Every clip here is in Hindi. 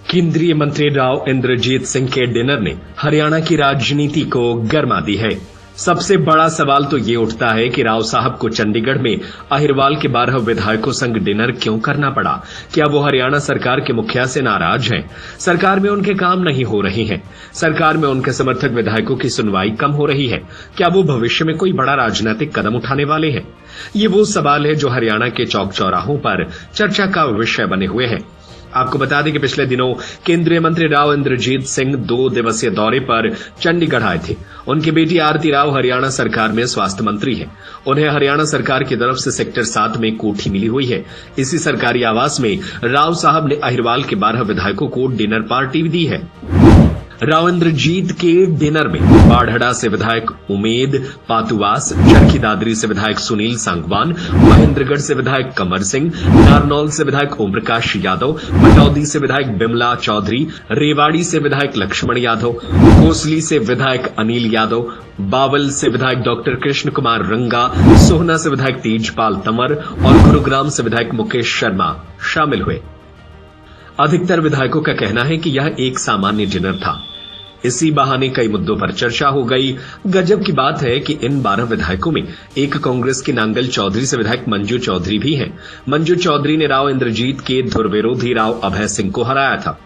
केंद्रीय मंत्री राव इंद्रजीत सिंह के डिनर ने हरियाणा की राजनीति को गर्मा दी है। सबसे बड़ा सवाल तो ये उठता है कि राव साहब को चंडीगढ़ में अहिरवाल के 12 विधायकों संग डिनर क्यों करना पड़ा। क्या वो हरियाणा सरकार के मुखिया से नाराज हैं? सरकार में उनके काम नहीं हो रहे हैं? सरकार में उनके समर्थक विधायकों की सुनवाई कम हो रही है? क्या वो भविष्य में कोई बड़ा राजनीतिक कदम उठाने वाले हैं? ये वो सवाल है जो हरियाणा के चौक चौराहों पर चर्चा का विषय बने हुए हैं। आपको बता दें कि पिछले दिनों केंद्रीय मंत्री राव इंद्रजीत सिंह 2 दिवसीय दौरे पर चंडीगढ़ आए थे। उनकी बेटी आरती राव हरियाणा सरकार में स्वास्थ्य मंत्री हैं। उन्हें हरियाणा सरकार की तरफ से सेक्टर 7 में कोठी मिली हुई है। इसी सरकारी आवास में राव साहब ने अहिरवाल के 12 विधायकों को डिनर पार्टी दी है। राव इंद्रजीत के डिनर में बाढ़ड़ा से विधायक उमेद पातुवास, चरखी दादरी से विधायक सुनील सांगवान, महेंद्रगढ़ से विधायक कमर सिंह, नारनौल से विधायक ओम प्रकाश यादव, पटौदी से विधायक बिमला चौधरी, रेवाड़ी से विधायक लक्ष्मण यादव, कोसली से विधायक अनिल यादव, बावल से विधायक डॉक्टर कृष्ण कुमार रंगा, सोहना से विधायक तेजपाल तंवर और गुरुग्राम से विधायक मुकेश शर्मा शामिल हुए। अधिकतर विधायकों का कहना है कि यह एक सामान्य डिनर था। इसी बहाने कई मुद्दों पर चर्चा हो गई। गजब की बात है कि इन 12 विधायकों में एक कांग्रेस के नांगल चौधरी से विधायक मंजू चौधरी भी हैं। मंजू चौधरी ने राव इंद्रजीत के धुर विरोधी राव अभय सिंह को हराया था।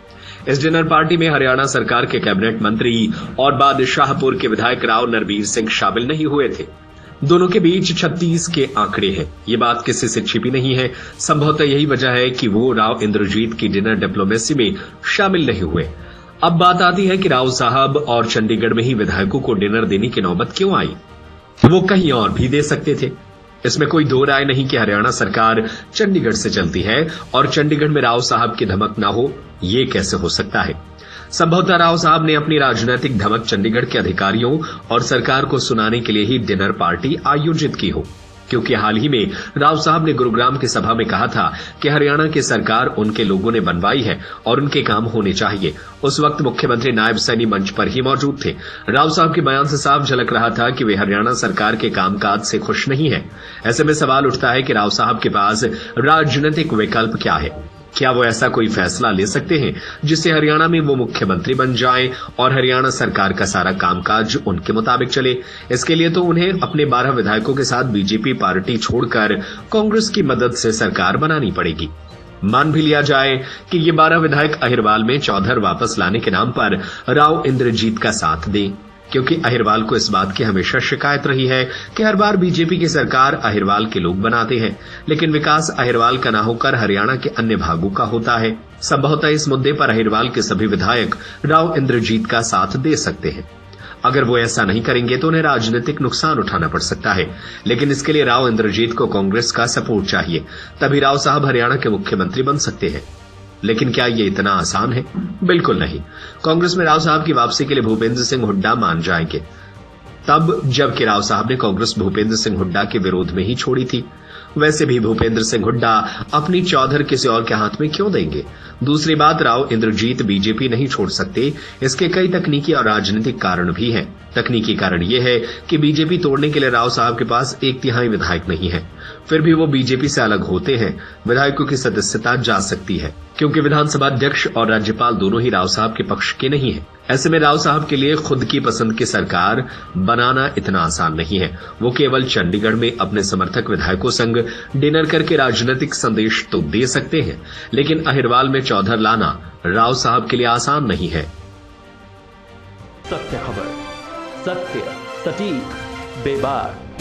इस डिनर पार्टी में हरियाणा सरकार के कैबिनेट मंत्री और बादशाहपुर के विधायक राव नरवीर सिंह शामिल नहीं हुए थे। दोनों के बीच 36 के आंकड़े हैं। ये बात किसी से छिपी नहीं है। संभवतः यही वजह है कि वो राव इंद्रजीत की डिनर डिप्लोमेसी में शामिल नहीं हुए। अब बात आती है कि राव साहब और चंडीगढ़ में ही विधायकों को डिनर देने की नौबत क्यों आई? वो कहीं और भी दे सकते थे। इसमें कोई दो राय नहीं कि हरियाणा सरकार चंडीगढ़ से चलती है और चंडीगढ़ में राव साहब की धमक ना हो, ये कैसे हो सकता है? संभवतः राव साहब ने अपनी राजनीतिक धमक चंडीगढ़ के अधिकारियों और सरकार को सुनाने के लिए ही डिनर पार्टी आयोजित की हो, क्योंकि हाल ही में राव साहब ने गुरुग्राम की सभा में कहा था कि हरियाणा की सरकार उनके लोगों ने बनवाई है और उनके काम होने चाहिए। उस वक्त मुख्यमंत्री नायब सैनी मंच पर ही मौजूद थे। राव साहब के बयान से साफ झलक रहा था कि वे हरियाणा सरकार के कामकाज से खुश नहीं हैं। ऐसे में सवाल उठता है कि राव साहब के पास राजनीतिक विकल्प क्या है? क्या वो ऐसा कोई फैसला ले सकते हैं जिससे हरियाणा में वो मुख्यमंत्री बन जाएं और हरियाणा सरकार का सारा कामकाज उनके मुताबिक चले? इसके लिए तो उन्हें अपने 12 विधायकों के साथ बीजेपी पार्टी छोड़कर कांग्रेस की मदद से सरकार बनानी पड़ेगी। मान भी लिया जाए कि ये 12 विधायक अहिरवाल में चौधर वापस लाने के नाम पर राव इंद्रजीत का साथ दें, क्योंकि अहिरवाल को इस बात की हमेशा शिकायत रही है कि हर बार बीजेपी की सरकार अहिरवाल के लोग बनाते हैं, लेकिन विकास अहिरवाल का ना होकर हरियाणा के अन्य भागों का होता है। संभवतः इस मुद्दे पर अहिरवाल के सभी विधायक राव इंद्रजीत का साथ दे सकते हैं। अगर वो ऐसा नहीं करेंगे तो उन्हें राजनीतिक नुकसान उठाना पड़ सकता है, लेकिन इसके लिए राव इंद्रजीत को कांग्रेस का सपोर्ट चाहिए, तभी राव साहब हरियाणा के मुख्यमंत्री बन सकते हैं। लेकिन क्या ये इतना आसान है? बिल्कुल नहीं। कांग्रेस में राव साहब की वापसी के लिए भूपेंद्र सिंह हुड्डा मान जाएंगे, तब जबकि राव साहब ने कांग्रेस भूपेंद्र सिंह हुड्डा के विरोध में ही छोड़ी थी। वैसे भी भूपेंद्र सिंह हुड्डा अपनी चौधर किसी और के हाथ में क्यों देंगे? दूसरी बात, राव इंद्रजीत बीजेपी नहीं छोड़ सकते। इसके कई तकनीकी और राजनीतिक कारण भी हैं। तकनीकी कारण यह है कि बीजेपी तोड़ने के लिए राव साहब के पास 1/3 विधायक नहीं है। फिर भी वो बीजेपी से अलग होते हैं। विधायकों की सदस्यता जा सकती है, क्योंकि विधानसभा अध्यक्ष और राज्यपाल दोनों ही राव साहब के पक्ष के नहीं है। ऐसे में राव साहब के लिए खुद की पसंद की सरकार बनाना इतना आसान नहीं है। वो केवल चंडीगढ़ में अपने समर्थक विधायकों संग डिनर करके राजनीतिक संदेश तो दे सकते हैं, लेकिन अहिरवाल में चौधर लाना राव साहब के लिए आसान नहीं है। सत्य खबर, सत्य, सटीक, बेबाक।